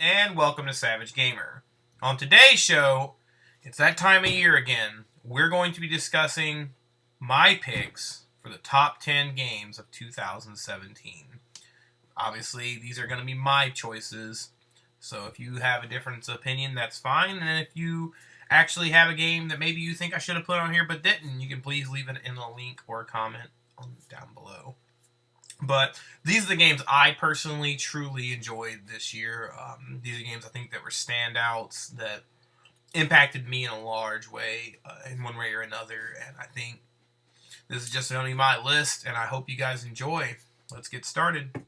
and welcome to Savage Gamer. On today's show, it's that time of year again. We're going to be discussing my picks for the top 10 games of 2017. Obviously, these are going to be my choices, so if you have a different opinion, that's fine. And if you actually have a game that maybe you think I should have put on here but didn't, you can please leave it in a link or a comment down below. But these are the games I personally truly enjoyed this year. These are games I think that were standouts that impacted me in a large way, in one way or another. And I think this is just only my list, and I hope you guys enjoy. Let's get started.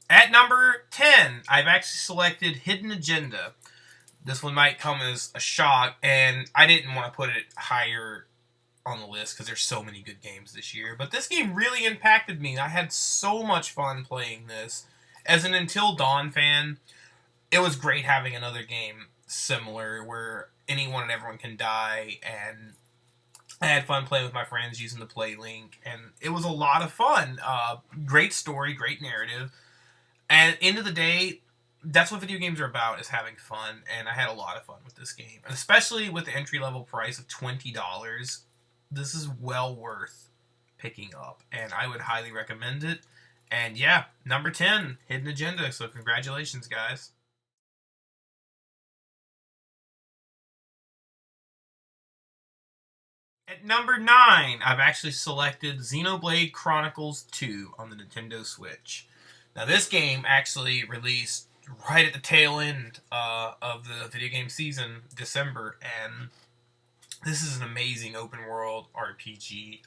At number 10, I've actually selected Hidden Agenda. This one might come as a shock, and I didn't want to put it higher on the list because there's so many good games this year. But this game really impacted me. I had so much fun playing this. As an Until Dawn fan, it was great having another game similar where anyone and everyone can die, and I had fun playing with my friends using the play link, and it was a lot of fun. Great story, great narrative, and end of the day, that's what video games are about, is having fun, and I had a lot of fun with this game. And especially with the entry-level price of $20, this is well worth picking up, and I would highly recommend it. And yeah, number 10, Hidden Agenda, so congratulations, guys. At number 9, I've actually selected Xenoblade Chronicles 2 on the Nintendo Switch. Now, this game actually released right at the tail end of the video game season, December, and this is an amazing open world RPG.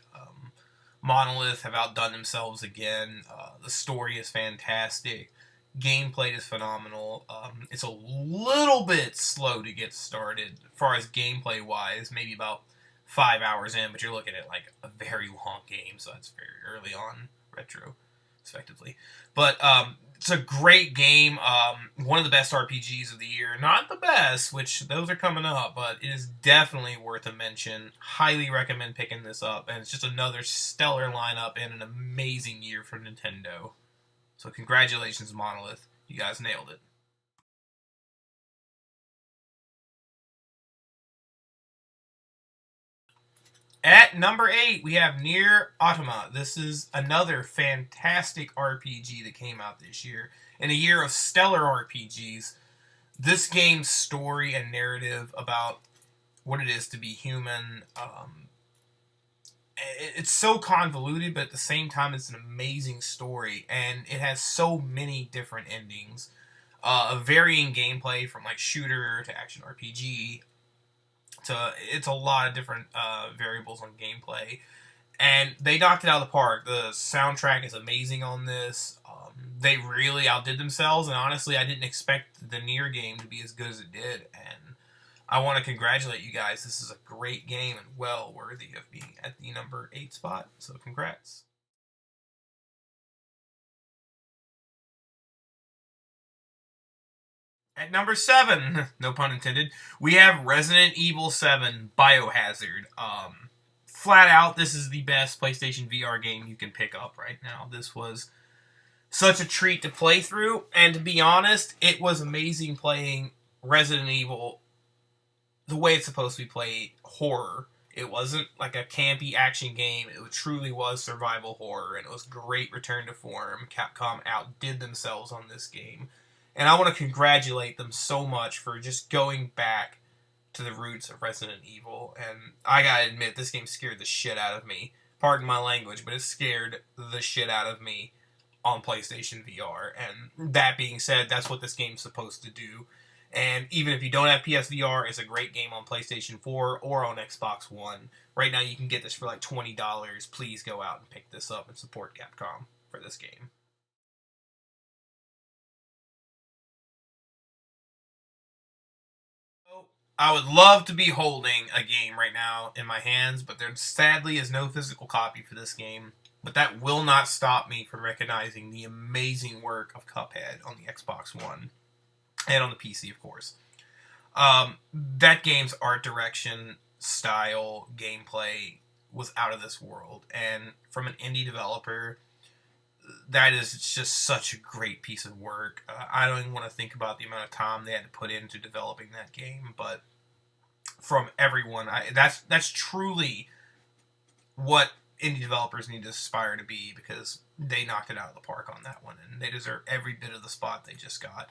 Monolith have outdone themselves again. The story is fantastic. Gameplay is phenomenal. It's a little bit slow to get started as far as gameplay wise, maybe about 5 hours in, but you're looking at like a very long game, so that's very early on retrospectively. But it's a great game. One of the best RPGs of the year. Not the best, which those are coming up, but it is definitely worth a mention. Highly recommend picking this up, and it's just another stellar lineup and an amazing year for Nintendo. So congratulations, Monolith. You guys nailed it. At number 8, we have Nier Automata. This is another fantastic RPG that came out this year. In a year of stellar RPGs, this game's story and narrative about what it is to be human, it's so convoluted, but at the same time, it's an amazing story, and it has so many different endings. A varying gameplay from like shooter to action RPG, it's a lot of different variables on gameplay, and they knocked it out of the park. The soundtrack is amazing on this. They really outdid themselves, and honestly, I didn't expect the Nier game to be as good as it did, and I want to congratulate you guys. This is a great game and well worthy of being at the number 8 spot, so congrats. At number 7, no pun intended, we have Resident Evil 7 Biohazard. Flat out, this is the best PlayStation VR game you can pick up right now. This was such a treat to play through, and to be honest, it was amazing playing Resident Evil the way it's supposed to be played, horror. It wasn't like a campy action game. It truly was survival horror, and it was great return to form. Capcom outdid themselves on this game. And I want to congratulate them so much for just going back to the roots of Resident Evil. And I gotta admit, this game scared the shit out of me. Pardon my language, but it scared the shit out of me on PlayStation VR. And that being said, that's what this game's supposed to do. And even if you don't have PSVR, it's a great game on PlayStation 4 or on Xbox One. Right now you can get this for like $20. Please go out and pick this up and support Capcom for this game. I would love to be holding a game right now in my hands, but there sadly is no physical copy for this game. But that will not stop me from recognizing the amazing work of Cuphead on the Xbox One and on the PC, of course. That game's art direction, style, gameplay was out of this world. And from an indie developer, that is just such a great piece of work. I don't even want to think about the amount of time they had to put into developing that game, but from everyone, that's truly what indie developers need to aspire to be, because they knocked it out of the park on that one, and they deserve every bit of the spot they just got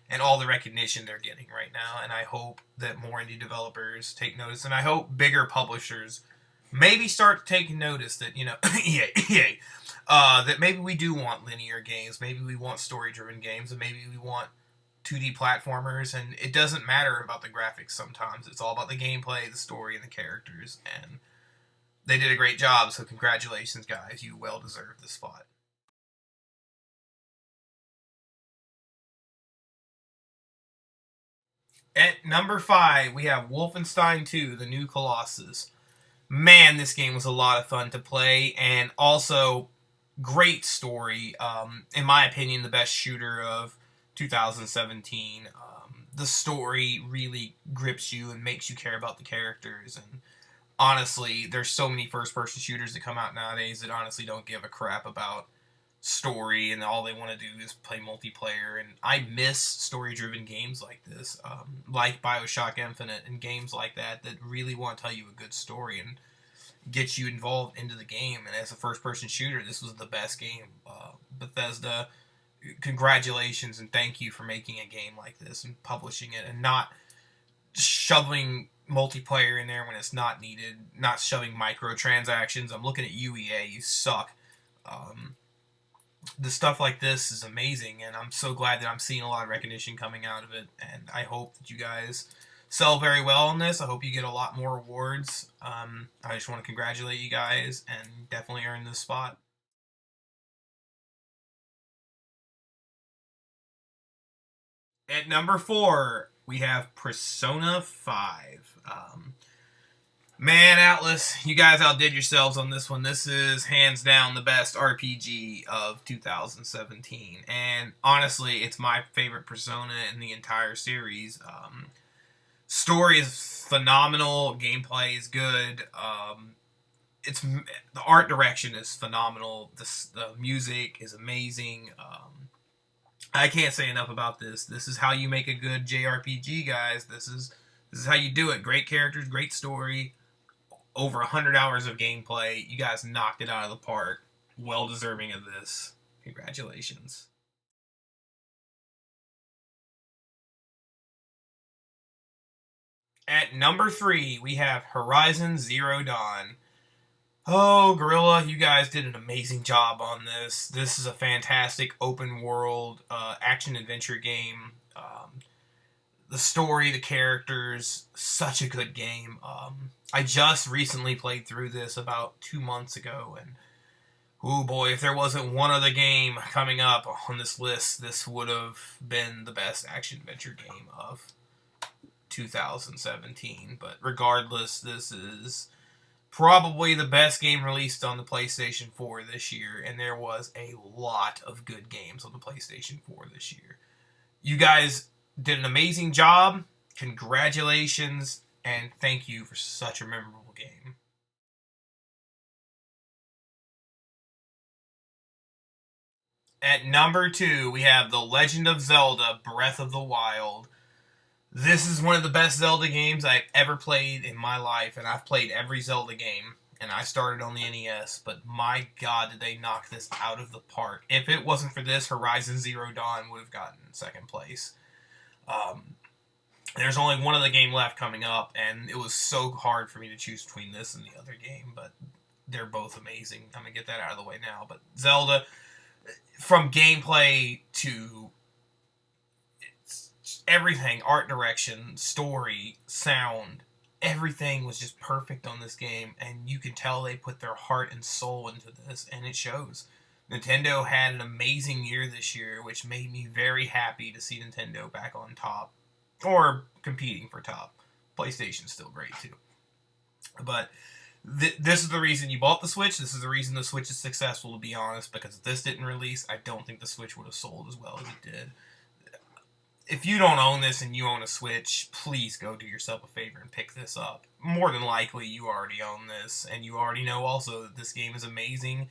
and all the recognition they're getting right now. And I hope that more indie developers take notice, and I hope bigger publishers maybe start taking notice that, EA, that maybe we do want linear games, maybe we want story-driven games, and maybe we want 2D platformers, and it doesn't matter about the graphics sometimes. It's all about the gameplay, the story, and the characters, and they did a great job, so congratulations, guys. You well deserve this spot. At number 5, we have Wolfenstein 2, The New Colossus. Man, this game was a lot of fun to play, and also great story. In my opinion, the best shooter of 2017. The story really grips you and makes you care about the characters, and honestly, there's so many first-person shooters that come out nowadays that honestly don't give a crap about story, and all they want to do is play multiplayer. And I miss story-driven games like this, like Bioshock Infinite, and games like that really want to tell you a good story and get you involved into the game. And as a first-person shooter, this was the best game. Bethesda, congratulations and thank you for making a game like this and publishing it, and not shoving multiplayer in there when it's not needed, not shoving microtransactions. I'm looking at you, EA, you suck. The stuff like this is amazing, and I'm so glad that I'm seeing a lot of recognition coming out of it, and I hope that you guys sell very well on this. I hope you get a lot more awards. I just want to congratulate you guys, and definitely earn this spot. At number 4, we have Persona 5. Man, Atlas, you guys outdid yourselves on this one. This is hands down the best RPG of 2017. And honestly, it's my favorite Persona in the entire series. Story is phenomenal. Gameplay is good. It's the art direction is phenomenal. The music is amazing. I can't say enough about this. This is how you make a good JRPG, guys. This is how you do it. Great characters, great story, over 100 hours of gameplay. You guys knocked it out of the park. Well deserving of this. Congratulations. At number 3, we have Horizon Zero Dawn. Oh, Gorilla, you guys did an amazing job on this. This is a fantastic open world action adventure game. The story, the characters, such a good game. I just recently played through this about 2 months ago, and oh boy, if there wasn't one other game coming up on this list, this would have been the best action adventure game of 2017. But regardless, this is probably the best game released on the PlayStation 4 this year, and there was a lot of good games on the PlayStation 4 this year. You guys did an amazing job. Congratulations, and thank you for such a memorable game. At number 2, we have The Legend of Zelda Breath of the Wild. This is one of the best Zelda games I've ever played in my life, and I've played every Zelda game, and I started on the NES, but my god, did they knock this out of the park. If it wasn't for this, Horizon Zero Dawn would have gotten second place. There's only one other game left coming up, and it was so hard for me to choose between this and the other game, but they're both amazing. I'm going to get that out of the way now. But Zelda, from gameplay to everything, art direction, story, sound, everything was just perfect on this game, and you can tell they put their heart and soul into this, and it shows. Nintendo had an amazing year this year, which made me very happy to see Nintendo back on top, or competing for top. PlayStation's still great too. But this is the reason you bought the Switch. This is the reason the Switch is successful, to be honest, because if this didn't release, I don't think the Switch would have sold as well as it did. if you don't own this and you own a Switch, please go do yourself a favor and pick this up. More than likely, you already own this, and you already know also that this game is amazing.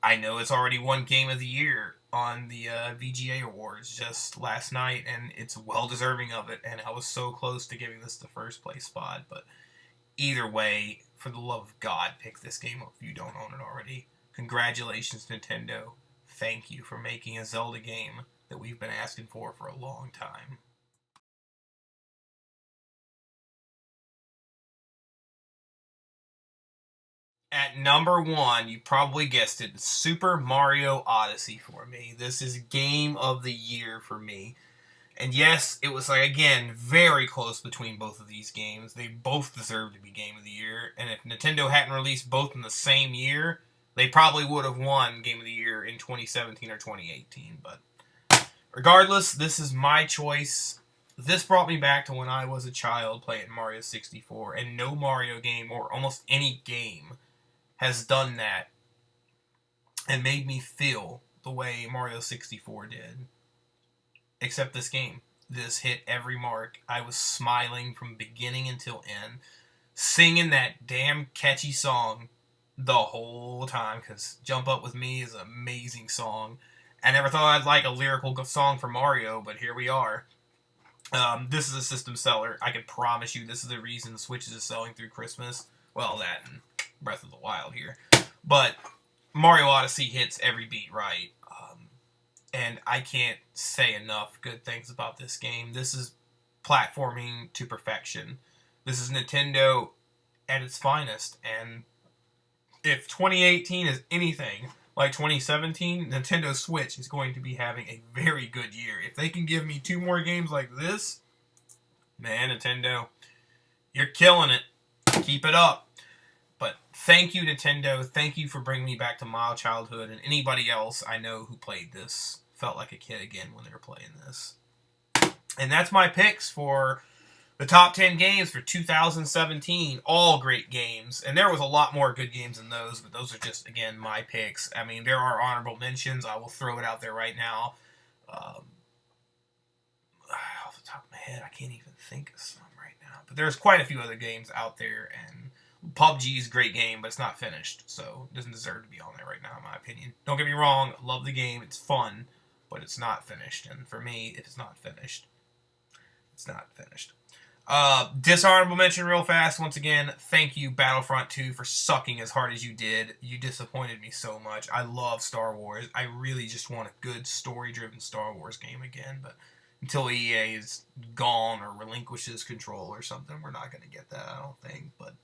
I know it's already won Game of the Year on the VGA Awards just last night, and it's well deserving of it, and I was so close to giving this the first place spot, but either way, for the love of God, pick this game up if you don't own it already. Congratulations, Nintendo. Thank you for making a Zelda game that we've been asking for a long time. At number one, you probably guessed it, Super Mario Odyssey for me. This is Game of the Year for me. And yes, it was like, again, very close between both of these games. They both deserve to be Game of the Year. And if Nintendo hadn't released both in the same year, they probably would have won Game of the Year in 2017 or 2018. But regardless, this is my choice. This brought me back to when I was a child playing Mario 64. And no Mario game, or almost any game, has done that and made me feel the way Mario 64 did. Except this game. This hit every mark. I was smiling from beginning until end, singing that damn catchy song the whole time, because Jump Up With Me is an amazing song. I never thought I'd like a lyrical song for Mario, but here we are. This is a system seller. I can promise you this is the reason Switch is selling through Christmas. Well, that and Breath of the Wild here. But Mario Odyssey hits every beat right. And I can't say enough good things about this game. This is platforming to perfection. This is Nintendo at its finest. And if 2018 is anything like 2017, Nintendo Switch is going to be having a very good year. If they can give me 2 more games like this, man, Nintendo, you're killing it. Keep it up. But thank you, Nintendo. Thank you for bringing me back to my childhood, and anybody else I know who played this felt like a kid again when they were playing this. And that's my picks for the top 10 games for 2017. All great games. And there was a lot more good games than those, but those are just, again, my picks. I mean, there are honorable mentions. I will throw it out there right now. Off the top of my head, I can't even think of some right now. But there's quite a few other games out there, and PUBG is a great game, but it's not finished, so it doesn't deserve to be on there right now, in my opinion. Don't get me wrong, I love the game, it's fun, but it's not finished, and for me, if it's not finished, it's not finished. Dishonorable mention real fast, once again, thank you, Battlefront 2, for sucking as hard as you did. You disappointed me so much. I love Star Wars. I really just want a good story-driven Star Wars game again, but until EA is gone or relinquishes control or something, we're not going to get that, I don't think, but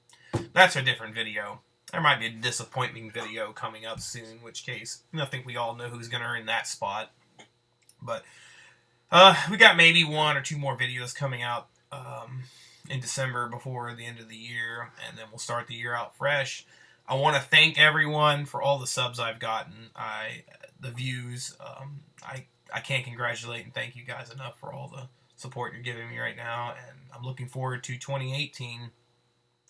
that's a different video. There might be a disappointing video coming up soon, in which case, I think we all know who's going to earn that spot. But we got maybe 1 or 2 more videos coming out in December before the end of the year, and then we'll start the year out fresh. I want to thank everyone for all the subs I've gotten, the views. I can't congratulate and thank you guys enough for all the support you're giving me right now, and I'm looking forward to 2018.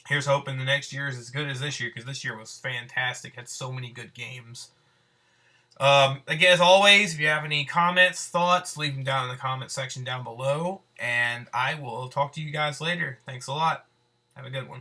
Here's hoping the next year is as good as this year, because this year was fantastic. Had so many good games. Again, as always, if you have any comments, thoughts, leave them down in the comment section down below. And I will talk to you guys later. Thanks a lot. Have a good one.